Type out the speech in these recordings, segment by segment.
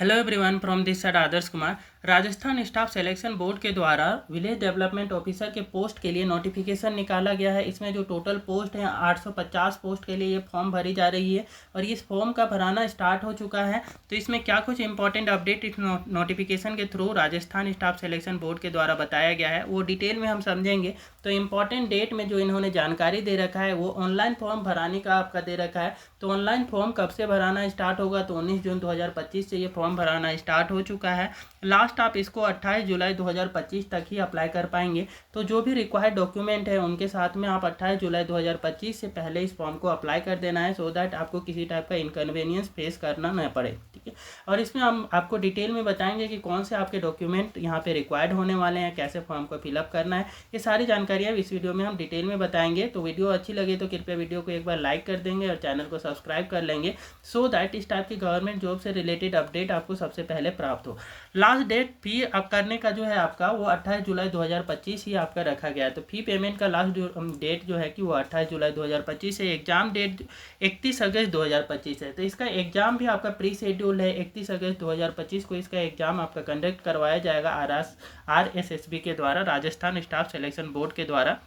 Hello everyone from this side Adarsh Kumar. Rajasthan staff selection board के द्वारा village development officer के post के लिए नोटिफिकेशन निकाला गया है। इसमें जो टोटल पोस्ट है 850 पोस्ट के लिए ये फॉर्म भरी जा रही है और इस फॉर्म का भराना स्टार्ट हो चुका है। तो इसमें क्या कुछ इंपॉर्टेंट अपडेट इस नोटिफिकेशन के through Rajasthan staff selection board के द्वारा बताया गया है वो डिटेल में हम समझेंगे। तो इम्पॉर्टेंट डेट में जो इन्होंने जानकारी दे रखा है वो ऑनलाइन फॉर्म भराने का आपका दे रखा है। तो ऑनलाइन फॉर्म कब से भराना स्टार्ट होगा, तो 19 जून 2025 से ये फॉर्म भराना स्टार्ट हो चुका है। लास्ट आप इसको 28 जुलाई 2025 तक ही अप्लाई कर पाएंगे। तो जो भी रिक्वायर्ड डॉक्यूमेंट है उनके साथ में आप 28 जुलाई 2025 से पहले इस फॉर्म को अप्लाई कर देना है, सो दैट आपको किसी टाइप का इनकन्वीनियंस फेस करना न पड़े। ठीक है, और इसमें हम आपको डिटेल में बताएंगे कि कौन से आपके डॉक्यूमेंट यहाँ पे रिक्वायर्ड होने वाले हैं, कैसे फॉर्म को फिलअप करना है, ये सारी जानकारियाँ इस वीडियो में हम डिटेल में बताएंगे। तो वीडियो अच्छी लगे तो कृपया वीडियो को एक बार लाइक कर देंगे और चैनल को सब्सक्राइब कर लेंगे, सो दैट इस टाइप की गवर्नमेंट जॉब से रिलेटेड अपडेट आपको सबसे पहले प्राप्त हो। लास्ट डेट फी अब करने का जो है आपका वो 28 जुलाई 2025 ही आपका रखा गया है। तो फी पेमेंट का लास्ट डेट जो है कि वो 28 जुलाई 2025 है। एग्जाम डेट 31 अगस्त 2025 है। तो इसका एग्जाम भी आपका प्री शेड्यूल है। 31 अगस्त 2025 को इसका एग्जाम आपका कंडक्ट करवाया जाएगा RSSB के द्वारा, राजस्थान स्टाफ सिलेक्शन बोर्ड के द्वारा।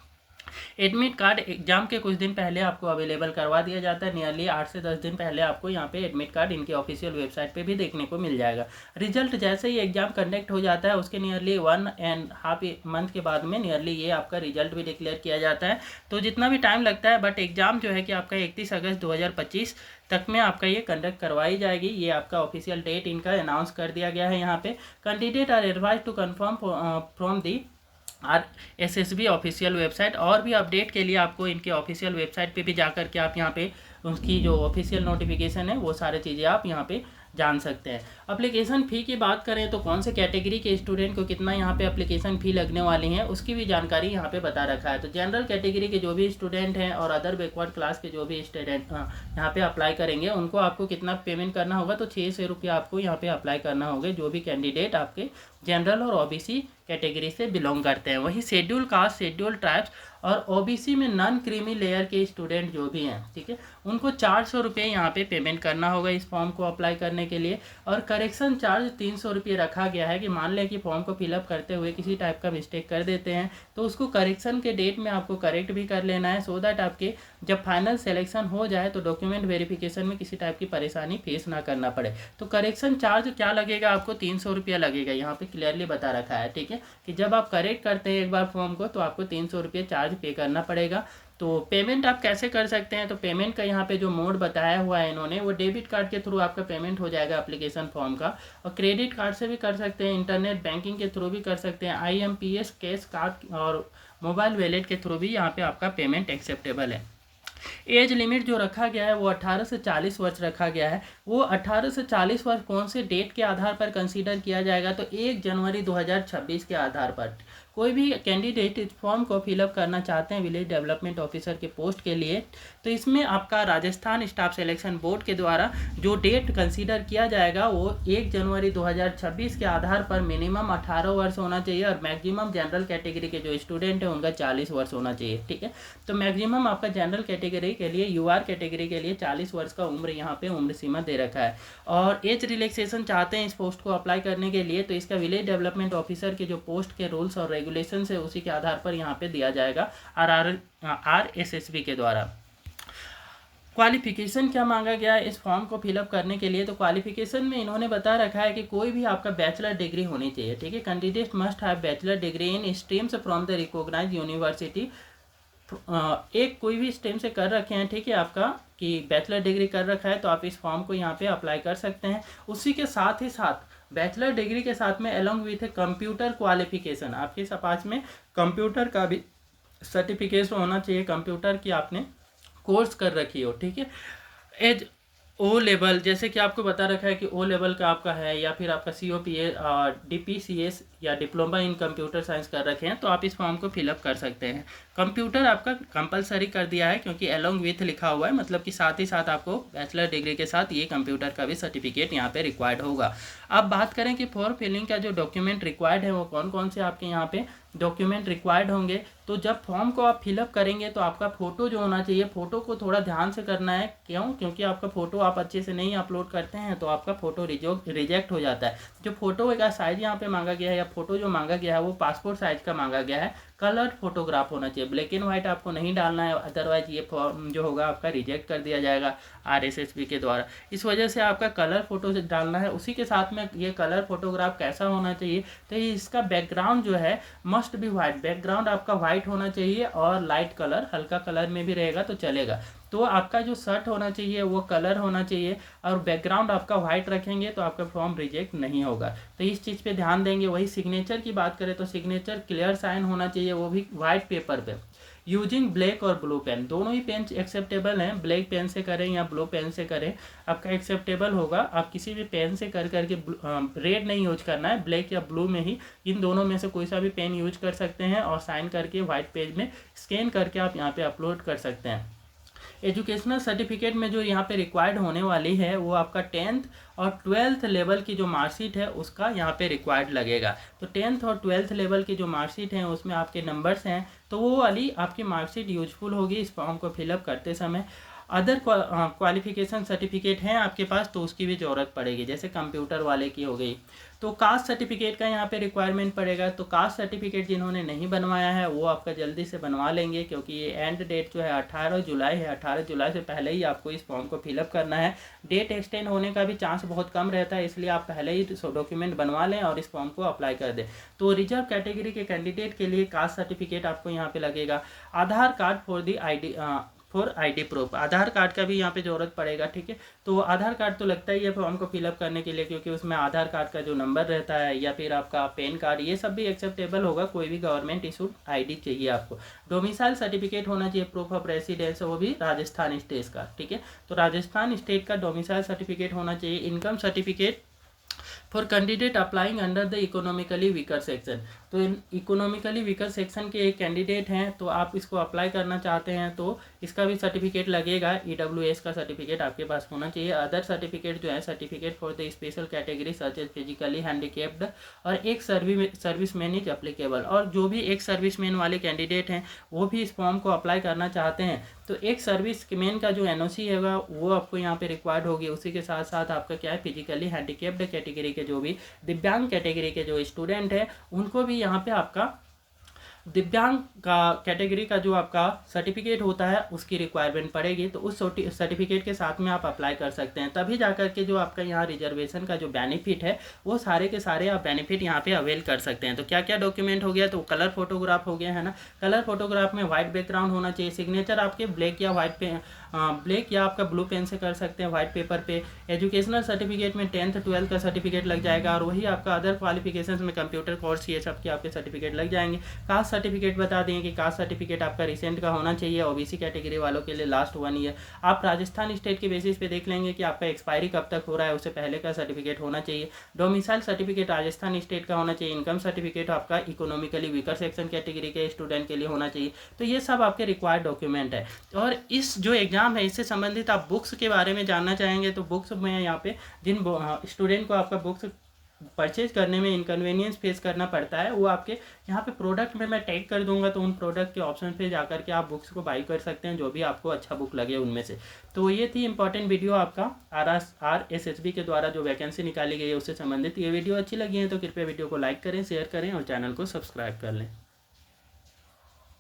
एडमिट कार्ड एग्जाम के कुछ दिन पहले आपको अवेलेबल करवा दिया जाता है। नियरली 8 से 10 दिन पहले आपको यहाँ पे एडमिट कार्ड इनके ऑफिशियल वेबसाइट पे भी देखने को मिल जाएगा। रिजल्ट जैसे ही एग्जाम कंडक्ट हो जाता है उसके नियरली 1.5 मंथ के बाद में नियरली ये आपका रिजल्ट भी डिक्लेयर किया जाता है। तो जितना भी टाइम लगता है, बट एग्जाम जो है कि आपका 31 अगस्त 2025 तक में आपका ये कंडक्ट करवाई जाएगी। ये आपका ऑफिशियल डेट इनका अनाउंस कर दिया गया है। यहाँ पे candidate are advise to confirm from the RSSB official website. और भी अपडेट के लिए आपको इनके ऑफिशियल वेबसाइट पे भी जाकर के आप यहाँ पे उसकी जो ऑफिशियल नोटिफिकेशन है वो सारे चीज़ें आप यहाँ पे जान सकते हैं। एप्लीकेशन फ़ी की बात करें तो कौन से कैटेगरी के स्टूडेंट को कितना यहाँ पे एप्लीकेशन फ़ी लगने वाली है उसकी भी जानकारी यहाँ पे बता रखा है। तो जनरल कैटेगरी के जो भी स्टूडेंट हैं और अदर बैकवर्ड क्लास के जो भी स्टूडेंट यहाँ पे अप्लाई करेंगे उनको आपको कितना पेमेंट करना होगा, तो 600 रुपया आपको यहाँ पे अप्लाई करना होगा, जो भी कैंडिडेट आपके जनरल और OBC कैटेगरी से बिलोंग करते हैं। वहीं शेड्यूल कास्ट, शेड्यूल ट्राइब्स और OBC में नॉन क्रीमी लेयर के स्टूडेंट जो भी हैं, ठीक है, उनको 400 रुपये यहाँ पे पेमेंट करना होगा इस फॉर्म को अप्लाई करने के लिए। और करेक्शन चार्ज 300 रुपये रखा गया है कि मान लें कि फॉर्म को फिलअप करते हुए किसी टाइप का मिस्टेक कर देते हैं तो उसको करेक्शन के डेट में आपको करेक्ट भी कर लेना है, सो दैट आपके जब फाइनल सिलेक्शन हो जाए तो डॉक्यूमेंट वेरिफिकेशन में किसी टाइप की परेशानी फेस ना करना पड़े। तो करेक्शन चार्ज क्या लगेगा, आपको 300 रुपया लगेगा, यहाँ पे क्लियरली बता रखा है। ठीक है, कि जब आप करेक्ट करते हैं एक बार फॉर्म को तो आपको 300 रुपये चार्ज पे करना पड़ेगा। तो पेमेंट आप कैसे कर सकते हैं, तो पेमेंट का यहाँ पे जो मोड बताया हुआ है इन्होंने वो डेबिट कार्ड के थ्रू आपका पेमेंट हो जाएगा एप्लीकेशन फॉर्म का, और क्रेडिट कार्ड से भी कर सकते हैं, इंटरनेट बैंकिंग के थ्रू भी कर सकते हैं, IMPS कैश कार्ड और मोबाइल वॉलेट के थ्रू भी यहाँ पे आपका पेमेंट एक्सेप्टेबल है। एज लिमिट जो रखा गया है वो 18 से 40 वर्ष रखा गया है। वो 18 से 40 वर्ष कौन से डेट के आधार पर कंसीडर किया जाएगा, तो 1 जनवरी 2026 के आधार पर कोई भी कैंडिडेट इस फॉर्म को फिलअप करना चाहते हैं विलेज डेवलपमेंट ऑफिसर के पोस्ट के लिए, तो इसमें आपका राजस्थान स्टाफ सिलेक्शन बोर्ड के द्वारा जो डेट कंसीडर किया जाएगा वो 1 जनवरी 2026 के आधार पर मिनिमम 18 वर्ष होना चाहिए और मैक्सिमम जनरल कैटेगरी के जो स्टूडेंट हैं उनका 40 वर्ष होना चाहिए। ठीक है, तो मैक्सिमम आपका जनरल कैटेगरी के लिए UR कैटेगरी के लिए 40 वर्ष का उम्र यहाँ पे उम्र सीमा दे रखा है। और एज रिलैक्सेशन चाहते हैं इस पोस्ट को अप्लाई करने के लिए, तो इसका विलेज डेवलपमेंट ऑफिसर के जो पोस्ट के रूल्स और रेगुलेशन है उसी के आधार पर यहाँ पे दिया जाएगा RSSB के द्वारा। क्वालिफिकेशन क्या मांगा गया है इस फॉर्म को फिलअप करने के लिए, तो क्वालिफिकेशन में इन्होंने बता रखा है कि कोई भी आपका बैचलर डिग्री होनी चाहिए। ठीक है, candidate must have bachelor degree in streams from the recognised university. एक कोई भी स्ट्रीम से कर रखे हैं, ठीक है, आपका कि बैचलर डिग्री कर रखा है तो आप इस फॉर्म को यहाँ पे अप्लाई कर सकते हैं। उसी के साथ ही साथ बैचलर डिग्री के साथ में अलॉन्ग विथ कंप्यूटर क्वालिफिकेशन आपके पास में कंप्यूटर का भी सर्टिफिकेशन होना चाहिए, कंप्यूटर की आपने कोर्स कर रखी हो। ठीक है, एज O लेवल जैसे कि आपको बता रखा है कि O लेवल का आपका है, या फिर आपका COPA DPCS या डिप्लोमा इन कंप्यूटर साइंस कर रखे हैं तो आप इस फॉर्म को फिलअप कर सकते हैं। कंप्यूटर आपका कंपलसरी कर दिया है क्योंकि अलॉन्ग विथ लिखा हुआ है, मतलब कि साथ ही साथ आपको बैचलर डिग्री के साथ ये कंप्यूटर का भी सर्टिफिकेट यहाँ पे रिक्वायर्ड होगा। अब बात करें कि फॉर्म फिलिंग का जो डॉक्यूमेंट रिक्वायर्ड है वो कौन कौन से आपके यहाँ पे डॉक्यूमेंट रिक्वायर्ड होंगे। तो जब फॉर्म को आप फिलअप करेंगे तो आपका फ़ोटो जो होना चाहिए, फ़ोटो को थोड़ा ध्यान से करना है। क्यों? क्योंकि आपका फ़ोटो आप अच्छे से नहीं अपलोड करते हैं तो आपका फ़ोटो रिजेक्ट हो जाता है। जो फ़ोटो का साइज़ यहाँ पे मांगा गया है या फ़ोटो जो मांगा गया है वो पासपोर्ट साइज़ का मांगा गया है। कलर फोटोग्राफ होना चाहिए, ब्लैक एंड वाइट आपको नहीं डालना है, अदरवाइज ये फॉर्म जो होगा आपका रिजेक्ट कर दिया जाएगा RSSB के द्वारा। इस वजह से आपका कलर फोटो डालना है। उसी के साथ में ये कलर फोटोग्राफ कैसा होना चाहिए, तो ये इसका बैकग्राउंड जो है मस्ट बी वाइट, बैकग्राउंड आपका वाइट होना चाहिए और लाइट कलर, हल्का कलर में भी रहेगा तो चलेगा। तो आपका जो शर्ट होना चाहिए वो कलर होना चाहिए और बैकग्राउंड आपका वाइट रखेंगे तो आपका फॉर्म रिजेक्ट नहीं होगा। तो इस चीज़ पे ध्यान देंगे। वही सिग्नेचर की बात करें तो सिग्नेचर क्लियर साइन होना चाहिए, वो भी वाइट पेपर पे। यूजिंग ब्लैक और ब्लू पेन, दोनों ही पेन एक्सेप्टेबल हैं, ब्लैक पेन से करें या ब्लू पेन से करें आपका एक्सेप्टेबल होगा। आप किसी भी पेन से कर करके रेड नहीं यूज करना है, ब्लैक या ब्लू में ही, इन दोनों में से कोई सा भी पेन यूज कर सकते हैं और साइन करके वाइट पेज में स्कैन करके आप यहाँ पे अपलोड कर सकते हैं। एजुकेशनल सर्टिफिकेट में जो यहाँ पे रिक्वायर्ड होने वाली है वो आपका 10th और 12th लेवल की जो मार्कशीट है उसका यहाँ पे रिक्वायर्ड लगेगा। तो 10th और 12th लेवल की जो मार्कशीट हैं उसमें आपके नंबर्स हैं, तो वो वाली आपकी मार्कशीट यूजफुल होगी इस फॉर्म को फिलअप करते समय। अदर क्वालिफिकेशन सर्टिफिकेट हैं आपके पास तो उसकी भी ज़रूरत पड़ेगी, जैसे कंप्यूटर वाले की हो गई। तो कास्ट सर्टिफिकेट का यहाँ पे रिक्वायरमेंट पड़ेगा। तो कास्ट सर्टिफिकेट जिन्होंने नहीं बनवाया है वो आपका जल्दी से बनवा लेंगे, क्योंकि ये एंड डेट जो है 18 जुलाई है। 18 जुलाई से पहले ही आपको इस फॉर्म को फिलअप करना है। डेट एक्सटेंड होने का भी चांस बहुत कम रहता है, इसलिए आप पहले ही डॉक्यूमेंट बनवा लें और इस फॉर्म को अप्लाई कर दें। तो रिजर्व कैटेगरी के कैंडिडेट के लिए कास्ट सर्टिफिकेट आपको यहाँ पे लगेगा। Aadhaar card for ID proof, Aadhaar card का भी यहाँ पे ज़रूरत पड़ेगा। ठीक है, तो आधार कार्ड तो लगता ही है फॉर्म को फिलअप करने के लिए, क्योंकि उसमें आधार कार्ड का जो नंबर रहता है या फिर आपका पैन कार्ड, ये सब भी एक्सेप्टेबल होगा। कोई भी गवर्नमेंट इशूड ID चाहिए आपको। डोमिसाइल सर्टिफिकेट होना चाहिए, प्रूफ ऑफ रेसिडेंस, वो भी राजस्थान स्टेट का। ठीक है, तो राजस्थान स्टेट का डोमिसाइल सर्टिफिकेट होना चाहिए। Income certificate for candidate applying under the economically weaker section, तो इकोनॉमिकली वीकर सेक्शन के एक कैंडिडेट हैं तो आप इसको अप्लाई करना चाहते हैं तो इसका भी सर्टिफिकेट लगेगा। EWS का सर्टिफिकेट आपके पास होना चाहिए। अदर सर्टिफिकेट जो है, certificate for the special category such as physically handicapped और एक सर्विसमैन इज अप्लीकेबल। और जो भी एक सर्विसमैन वाले कैंडिडेट हैं वो भी इस फॉर्म को अप्लाई करना चाहते हैं तो एक सर्विसमैन का जो NOC होगा वो आपको यहाँ पे रिक्वायर्ड होगी। उसी के साथ साथ आपका क्या है, फिजिकली हैंडीकेप्ड कैटेगरी के जो भी दिव्यांग कैटेगरी के जो स्टूडेंट हैं उनको भी यहाँ पे आपका दिव्यांग का कैटेगरी का जो आपका सर्टिफिकेट होता है उसकी रिक्वायरमेंट पड़ेगी। तो उस सर्टिफिकेट के साथ में आप अप्लाई कर सकते हैं, तभी जाकर के जो आपका यहाँ रिजर्वेशन का जो बेनिफिट है वो सारे के सारे आप बेनिफिट यहाँ पे अवेल कर सकते हैं। तो क्या क्या डॉक्यूमेंट हो गया, तो कलर फोटोग्राफ हो गया है ना। कलर फोटोग्राफ में वाइट बैकग्राउंड होना चाहिए। सिग्नेचर आपके ब्लैक या वाइट पे ब्लैक या आपका ब्लू पेन से कर सकते हैं वाइट पेपर पे। एजुकेशनल सर्टिफिकेट में 10th 12th का सर्टिफिकेट लग जाएगा और वही आपका अदर क्वालिफिकेशंस में कंप्यूटर कोर्स ये सब के आपके सर्टिफिकेट लग जाएंगे। कास्ट सर्टिफिकेट बता दें कि कास्ट सर्टिफिकेट आपका रिसेंट का होना चाहिए। OBC कैटेगरी वालों के लिए लास्ट 1 ईयर। आप राजस्थान स्टेट के बेसिस पे देख लेंगे कि आपका एक्सपायरी कब तक हो रहा है, उससे पहले का सर्टिफिकेट होना चाहिए। डोमिसाइल सर्टिफिकेट राजस्थान स्टेट का होना चाहिए। इनकम सर्टिफिकेट आपका इकोनॉमिकली वीकर सेक्शन कैटेगरी के स्टूडेंट के लिए होना चाहिए। तो ये सब आपके रिक्वायर्ड डॉक्यूमेंट है। और इस जो एग्जाम है इससे संबंधित आप बुक्स के बारे में जानना चाहेंगे तो बुक्स में यहाँ पे जिन स्टूडेंट को आपका बुक्स परचेज करने में इनकन्वीनियंस फेस करना पड़ता है वो आपके यहाँ पे प्रोडक्ट में मैं टैग कर दूंगा, तो उन प्रोडक्ट के ऑप्शन पे जाकर के आप बुक्स को बाई कर सकते हैं जो भी आपको अच्छा बुक लगे उनमें से। तो ये थी इंपॉर्टेंट वीडियो आपका RSSB के द्वारा जो वैकेंसी निकाली गई है उससे संबंधित। ये वीडियो अच्छी लगी है तो कृपया वीडियो को लाइक करें, शेयर करें और चैनल को सब्सक्राइब कर लें।